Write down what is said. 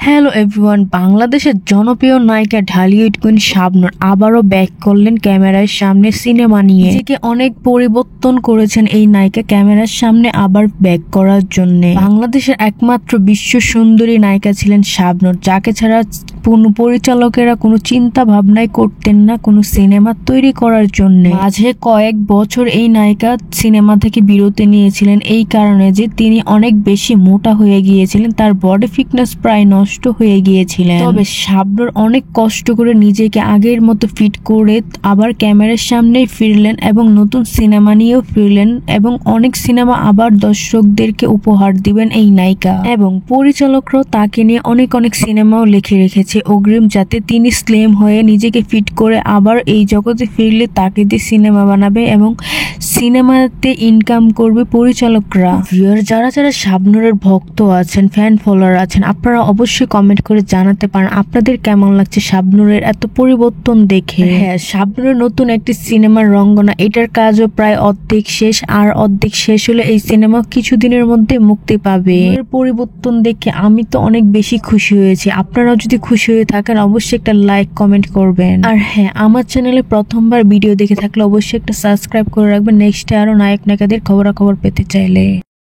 Hello everyone, বাংলাদেশের জনপ্রিয় নায়িকা ঢালিউড কুইন শাবনূর আবারও ব্যাক করলেন ক্যামেরার সামনে সিনেমা নিয়ে। নিজেকে অনেক পরিবর্তন করেছেন এই নায়িকা ক্যামেরার সামনে আবার ব্যাক করার জন্য। বাংলাদেশের একমাত্র বিশ্ব সুন্দরী নায়িকা ছিলেন শাবনূর, যাকে ছাড়া পরিচালকেরা কোনো চিন্তা ভাবনাই করতেন না কোনো সিনেমা তৈরি করার জন্য। মাঝে কয়েক বছর এই নায়িকা সিনেমা থেকে বিরতি নিয়েছিলেন এই কারণে যে তিনি অনেক বেশি মোটা হয়ে গিয়েছিলেন, তার বডি ফিটনেস প্রায় নষ্ট হয়ে গিয়েছিলেন। তবে শাবনূর অনেক কষ্ট করে নিজেকে আগের মতো ফিট করে আবার ক্যামেরার সামনে ফিরলেন এবং নতুন সিনেমা নিয়েও ফিরলেন এবং অনেক সিনেমা আবার দর্শকদেরকে উপহার দিবেন এই নায়িকা। এবং পরিচালকরাও তাকে নিয়ে অনেক সিনেমাও লিখে রেখেছে অগ্রিম, যাতে তিনি স্লিম হয়ে নিজেকে ফিট করে আবার এই জগতে ফিরলে তাকে দিয়ে সিনেমা বানাবে এবং সিনেমাতে ইনকাম করবে পরিচালকরা। যারা শাবনূরের ভক্ত আছেন, ফ্যান ফলোয়ার আছেন, আপনারা অবশ্যই কমেন্ট করে জানাতে পারেন আপনাদের কেমন লাগছে শাবনূরের এত পরিবর্তন দেখে। হ্যাঁ, শাবনূরের নতুন একটি সিনেমার রঙ্গনা, এটার কাজও প্রায় অর্ধেক শেষ, আর অর্ধেক শেষ হলে এই সিনেমা কিছুদিনের মধ্যে মুক্তি পাবে। এর পরিবর্তন দেখে আমি তো অনেক বেশি খুশি হয়েছি। আপনারাও যদি খুশি হয়ে থাকেন অবশ্যই একটা লাইক কমেন্ট করবেন। আর হ্যাঁ, আমার চ্যানেলে প্রথমবার ভিডিও দেখে থাকলে অবশ্যই একটা সাবস্ক্রাইব করে রাখবেন নেক্সটে আরো নায়ক নায়িকাদের খবরাখবর পেতে চাইলে।